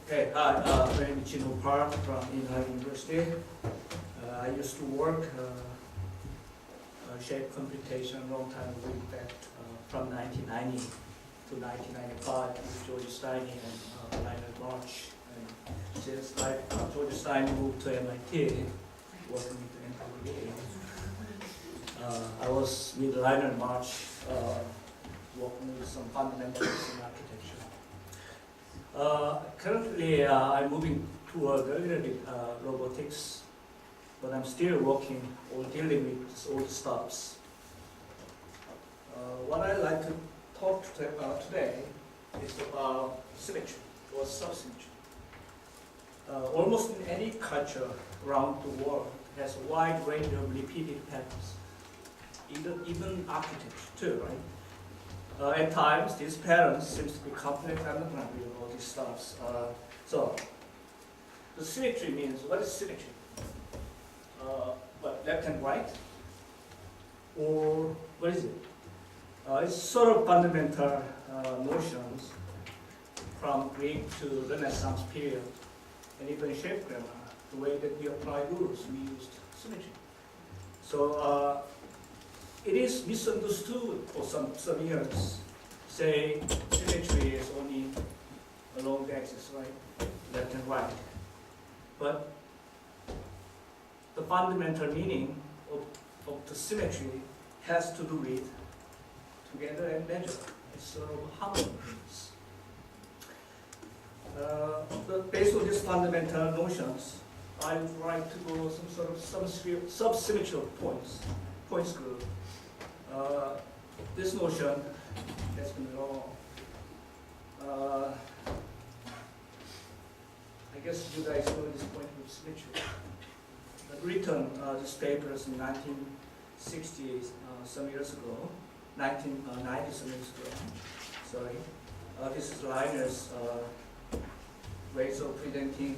Hey, hi, my name is Chino Park from Indiana University. I used to work shape computation a long time ago, in fact, from 1990 to 1995 with George Steiner and Leonard March. And since George Steiner moved to MIT, working with NWA, I was with Leonard March, working with some fundamentals in architecture. Currently, I'm moving toward a little bit robotics, but I'm still working or dealing with this old stuffs. What I'd like to talk about today is about symmetry or subsymmetry. Almost in any culture around the world has a wide range of repeated patterns, even architecture too, right? At times, these patterns seem to be complex. I'm not going to read all these stuffs. So, the symmetry means, what is symmetry? What, left and right? Or what is it? It's sort of fundamental notions from Greek to Renaissance period, and even shape grammar, the way that we apply rules, we used symmetry. So, it is misunderstood for some years. Say symmetry is only along the axis, right? Left and right. But the fundamental meaning of the symmetry has to do with together and measure. It's sort of harmony. Based on these fundamental notions, I would like to go some sort of subsymmetry of points group. This notion has been long. I guess you guys know this point with symmetry. I've written these papers in 1960s, some years ago, 1990 some years ago. Sorry. This is Leiner's ways of presenting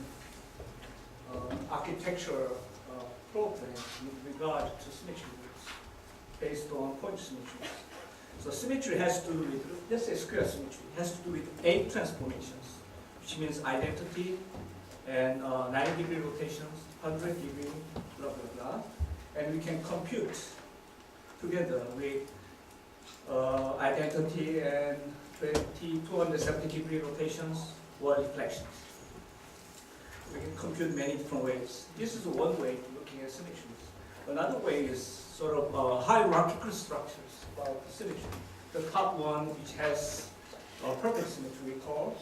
architectural problems with regard to symmetry based on point symmetry. So symmetry has to do with, let's say square symmetry, has to do with 8 transformations, which means identity and 90-degree rotations, 100-degree, blah, blah, blah. And we can compute together with identity and 270-degree rotations or deflections. We can compute many different ways. This is one way of looking at symmetries. Another way is sort of hierarchical structures about symmetry. The top one, which has perfect symmetry, we call.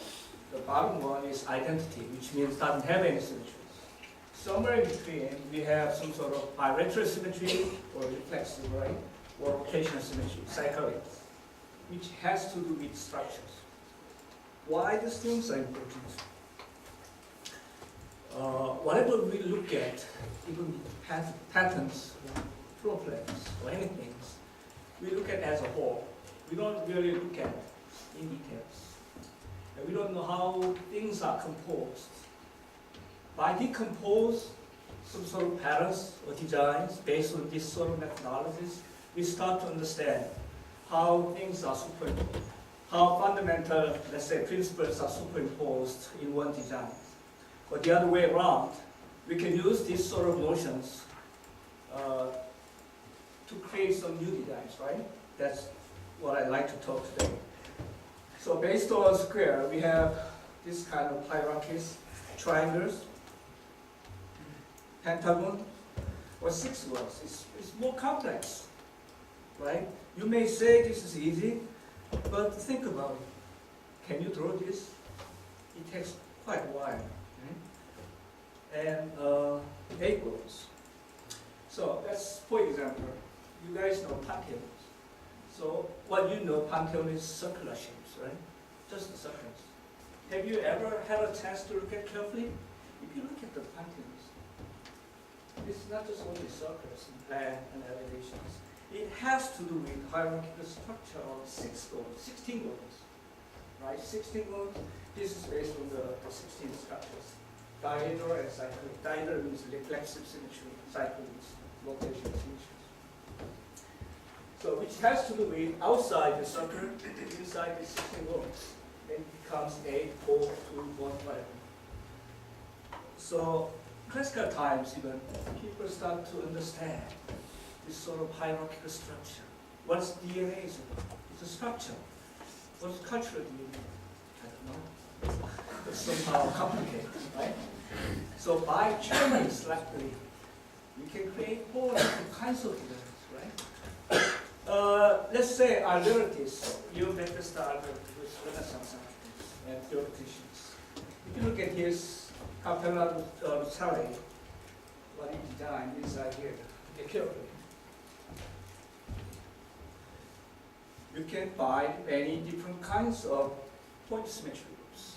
The bottom one is identity, which means doesn't have any symmetries. Somewhere in between, we have some sort of bilateral symmetry or reflexive, right? Or rotational symmetry, cyclic, which has to do with structures. Why these things are important? Whatever we look at, even patterns, floor plans, or anything, we look at as a whole. We don't really look at in details. And we don't know how things are composed. By decompose some sort of patterns or designs based on this sort of methodologies, we start to understand how things are superimposed, how fundamental, let's say, principles are superimposed in one design. But the other way around, we can use these sort of notions to create some new designs, right? That's what I'd like to talk today. So based on square, we have this kind of hierarchies, triangles, pentagon, or 6 words. It's more complex, right? You may say this is easy, but think about it. Can you draw this? It takes quite a while. And 8 words. So that's, for example, you guys know pantheons. So what you know, pantheon is circular shapes, right? Just the circles. Have you ever had a chance to look at carefully? If you look at the pantheons, it's not just only circles and plan and elevations. It has to do with hierarchical structure of 16 goals, right? 16 goals. This is based on the 16 structures. Dihedral and cyclic. Dihedral means reflexive symmetry, cyclic means rotational symmetry. So which has to do with outside the circle, inside the 16 goals. Then it becomes 8, 4, 2, 1, whatever. So classical times even, people start to understand this sort of hierarchical structure. What's DNA is about? It's a structure. What's cultural DNA? I don't know. It's somehow complicated, right? So by training selectively, we can create all different kinds of developments, right? Let's say our relatives, you met the start with Renaissance architects and theoreticians. If you look at his Capella Ruzzari, what he designed inside here, carefully. You can find many different kinds of point symmetry groups,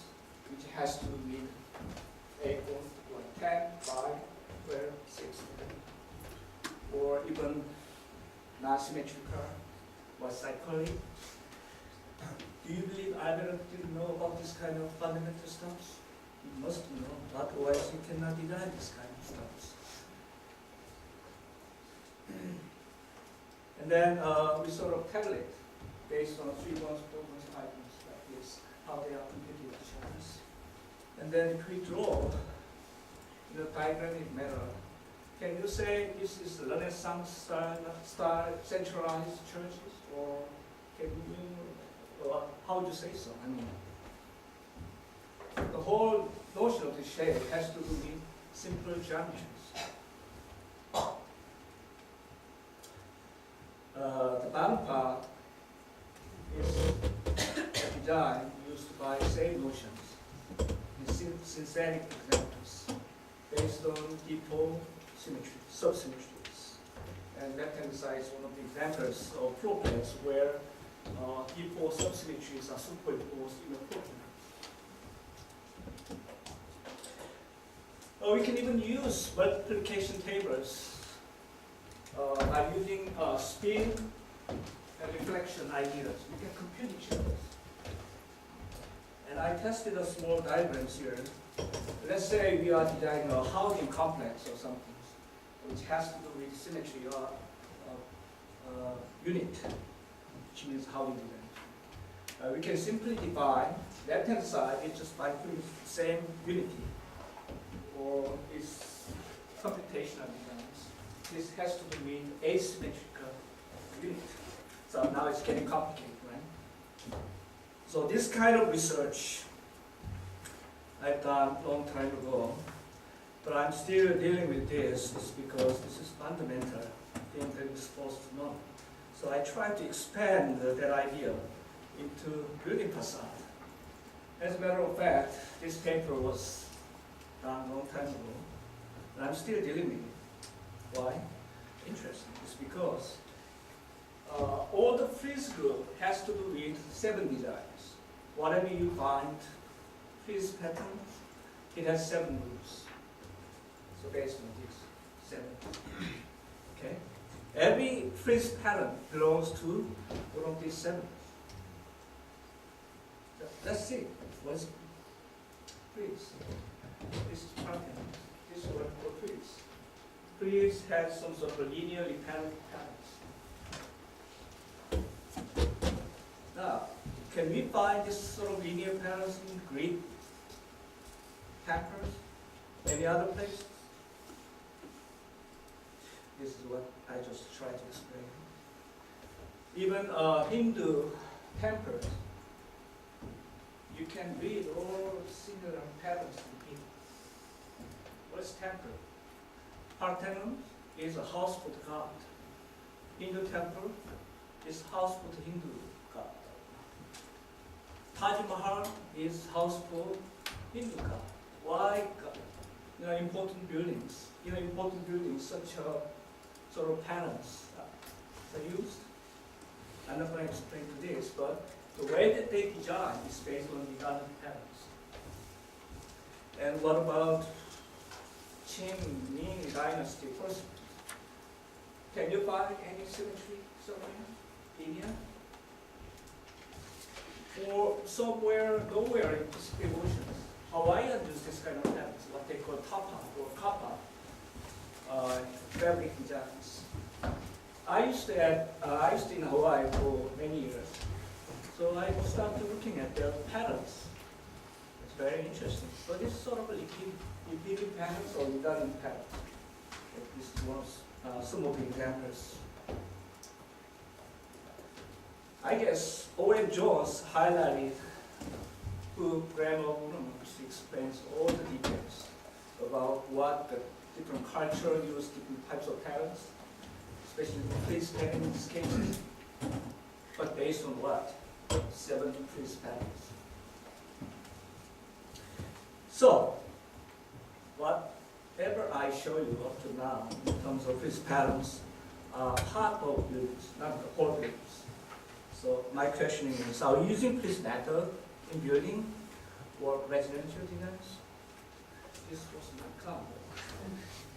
which has to be 8, 10, 5, 12, 6, or even non-symmetrical or cyclic. Do you believe either didn't know about this kind of fundamental stuff? You must know, otherwise you cannot design this kind of stuff. And then we sort of tabulate based on 3 bonds, 4 bonds, 5 bonds like this, how they are computed each other. And then if we draw in a diagrammatic manner, can you say this is Renaissance style centralized churches, or can you, or how would you say so? I mean, the whole notion of the shape has to do with simple geometries. The bottom part is a design used by same notions in synthetic examples based on depot symmetry, subsymmetries. And left-hand side is one of the examples of problems where depot subsymmetries are superimposed in a problem. We can even use multiplication tables by using spin and reflection ideas. We can compute each other. And I tested a small diagrams here. Let's say we are designing a housing complex or something, which has to do with symmetry or unit, which means housing design. We can simply divide left-hand side is just by putting the same unity or its computational designs. This has to do with asymmetrical unit. So now it's getting complicated, right? So this kind of research I've done a long time ago, but I'm still dealing with this is because this is fundamental thing that we're supposed to know. So I try to expand that idea into building facade. As a matter of fact, this paper was done a long time ago, and I'm still dealing with it. Why? Interesting. It's because all the frieze group has to do with 7 designs. Whatever you find, frieze pattern, it has 7 groups. So based on this, 7. Okay? Every frieze pattern belongs to one of these 7. Let's see. What's frieze? This is pattern. This is what for frieze. Frieze has some sort of linearly parallel patterns. Now, can we find this sort of linear patterns in Greek temples? Any other place? This is what I just tried to explain. Even Hindu temples, you can read all similar patterns in Hindu. What's temple? Parthenon is a house for the god. Hindu temple is house for the Hindu god. Taj Mahal is house for Hindu god. Why god? Important buildings. Important buildings, such a sort of patterns are used. I'm not going to explain to this, but the way that they design is based on the other patterns. And what about Qing, Ming dynasty? First, can you find any symmetry somewhere? India? Or somewhere, nowhere in Pacific Ocean. Hawaiian use this kind of patterns, what they call tapa or kappa fabric designs. I used to in Hawaii for many years. So I started looking at their patterns. It's very interesting. So this is sort of a liquid repeating patterns or redundant patterns. This is one of some of the examples. I guess Owen Jones highlighted who grammar rules explains all the details about what the different culture use different types of patterns, especially freeze pattern in this case. But based on what? 7 freeze patterns. So, whatever I show you up to now in terms of freeze patterns are part of buildings, not the whole buildings. So my question is, are we using this method in building or residential designs? This was not common.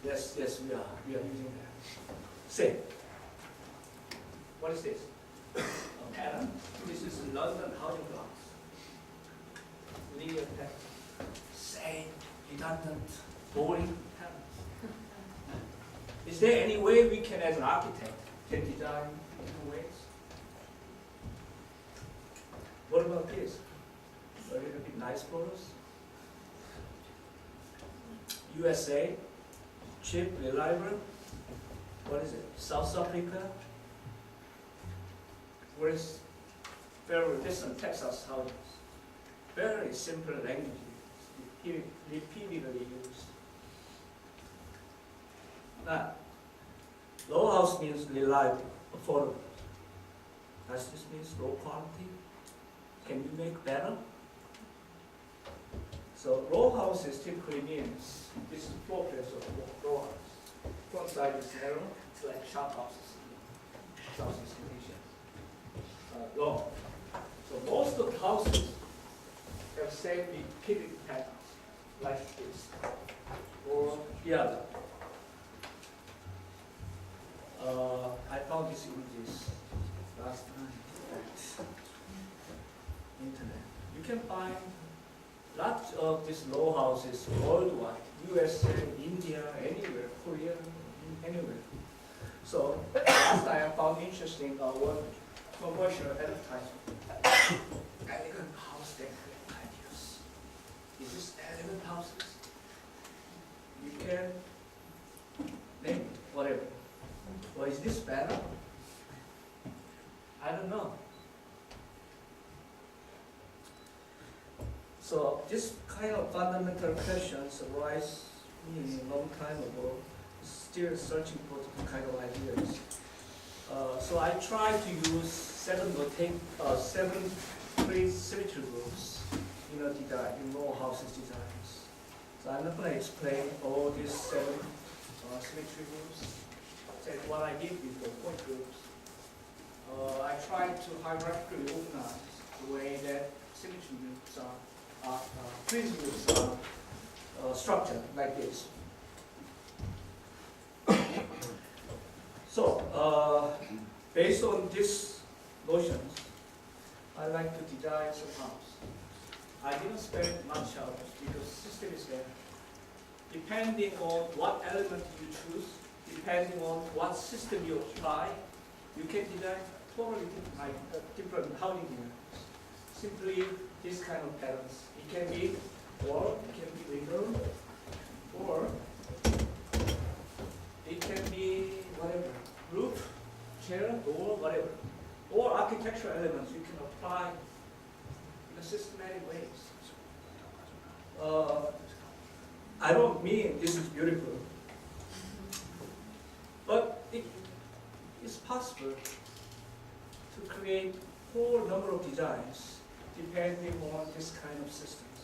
Yes, we are using that. Say, what is this? A pattern. This is London housing blocks. Linear pattern. Same, redundant, boring patterns. Is there any way we can, as an architect, can design in different ways? What about this? A little bit nice photos. USA, cheap, reliable. What is it? South Africa. Whereas very distant Texas houses. Very simple language, repeatedly used. Now, low house means reliable, affordable. Does this mean low quality? Can you make better? So row houses typically means this is floor plans of row house. Front side is narrow, it's like shop houses in Southeast Asia. Long. So most of the houses have same repeated patterns, like this, or the other. I found these images last time at internet. You can find lots of these row houses worldwide, USA, India, anywhere, Korea, anywhere. So last time I found interesting one commercial advertisement. Elegant house decorating ideas. Is this elegant houses? You can name it, whatever. Or is this better? I don't know. So this kind of fundamental questions arise a long time ago. Still searching for different kind of ideas. So I try to use 7 symmetry groups in a design, in row houses designs. So I'm not going to explain all these 7 symmetry groups. So what I did with the point groups, I tried to hierarchically organize the way that symmetry groups are, freeze groups are structured like this. So, based on these notions, I like to design some house. I didn't spend much hours because the system is there. Depending on what element you choose, depending on what system you apply, you can design totally different housing designs. Simply this kind of patterns. It can be wall, it can be window, or it can be whatever, roof, chair, door, whatever. Or architectural elements you can apply in a systematic ways. I don't mean this is beautiful, but it is possible to create whole number of designs depending on this kind of systems.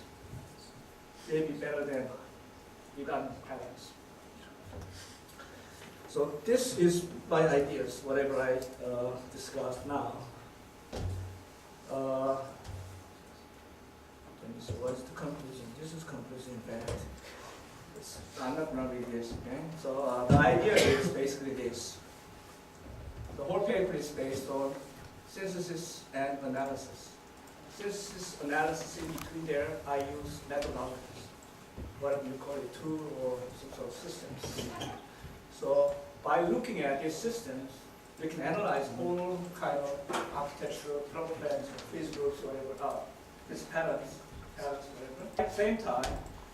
Maybe better than redundant patterns. So this is my ideas, whatever I discussed now. Let me see, what is the conclusion? This is conclusion in fact. I'm not going to read this, okay? So the idea is basically this. The whole paper is based on synthesis and analysis. Synthesis, analysis, in between there, I use methodologies. What you call it, tool or some sort of systems. So by looking at these systems, we can analyze all kind of architectural floor plans, freeze groups, whatever, these patterns, whatever. At the same time,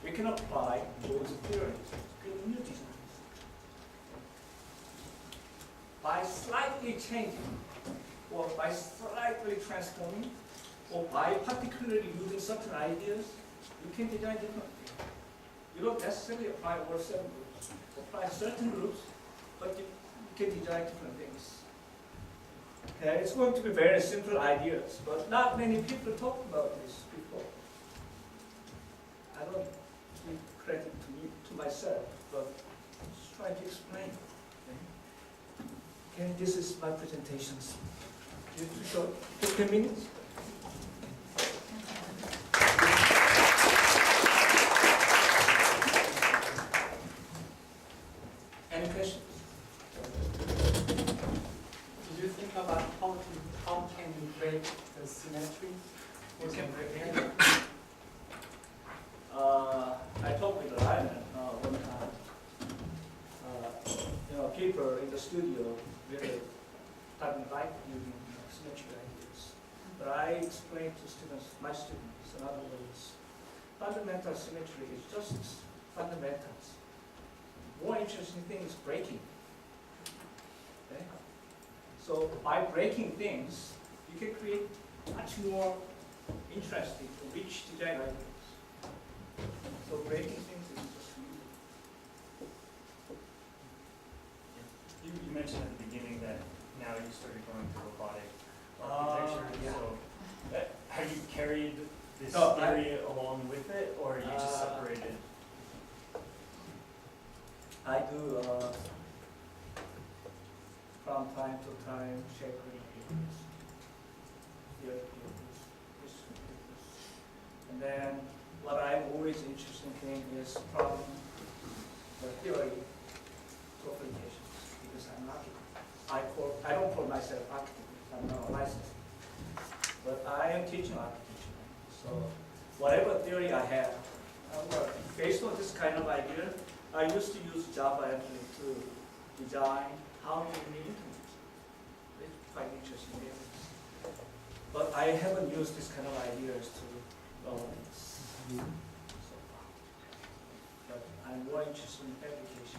we can apply those theories to new designs. By slightly changing, or by slightly transforming, or by particularly using certain ideas, you can design differently. You don't necessarily apply all 7 groups. Apply certain groups, but you can design different things. Okay, it's going to be very simple ideas, but not many people talk about this before. I don't give credit to me, to myself, but just trying to explain. Okay, this is my presentations. Too short, 15 minutes. Any questions? Did you think about how can you break the symmetry? You can break it. I talked with Ryan one time. People in the studio really didn't like using symmetric ideas. But I explained to students, my students, in other words, fundamental symmetry is just fundamentals. More interesting thing is breaking. Okay? So by breaking things, you can create much more interesting, rich design ideas. So breaking things is just You mentioned at the beginning that now you started going to robotic architecture. yeah. So have you carried this No, theory along with it, or you just separated? I do from time to time shaping papers, theory papers, and then what I'm always interested in is from the theory to applications, because I'm not, I don't call myself architect, I'm not a licensed, but I am teaching architecture. So whatever theory I have, based on this kind of idea, I used to use Java actually to design how to be internet. It's quite interesting. But I haven't used this kind of ideas to so far. But I'm more interested in application.